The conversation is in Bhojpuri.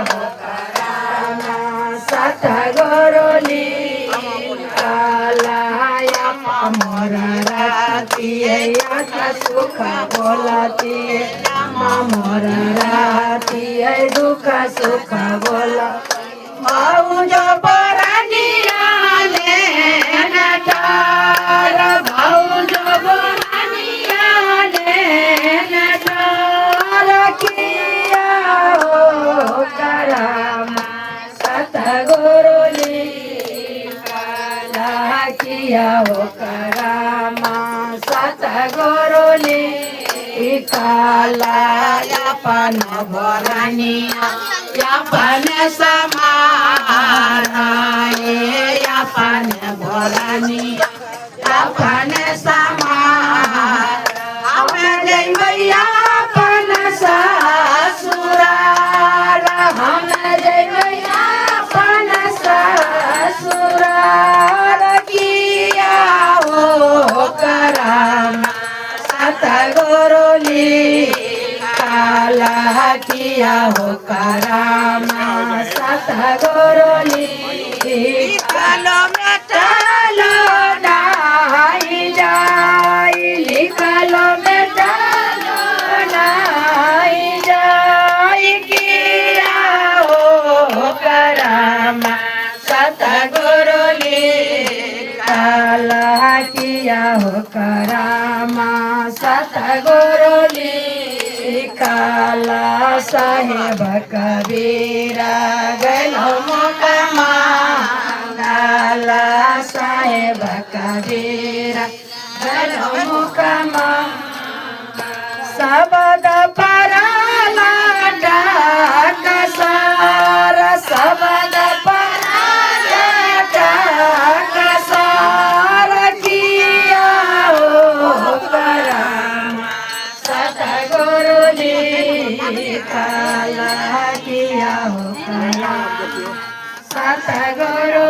हो करामा सतगुरु लिखालाया मोर राती आता सुख बोलती मोर राती दुख सुख बोला भाऊज बरानियाले नटार भाऊज बरानियाले नटार किया हो करामा सतगुरु लिखाला किया हो करामा सतगुरु लिखाला यापन बरानिया यापन समाराये यापन बरानिया यापन समार हमें जइबैया अपन ससुराल हमें जइबैया अपन ससुराल किया हो करामा सतगुरु लिखाला किया हो करामा सतगुरु लिखालो मेटालो नाई जाई लिखालो मेटालो नाई जाई किया हो करामा सतगुरु लिखाला किया हो करामा सतगुरु लिखाला साहेब कबीरा गलो मुकमा गाला साहेब कबीरा गलो मुकमा सबद पराला डाकसार सबद पराला डाकसार किया हो करामा सतगुरु लिखाला किया हो करामा सतगुरु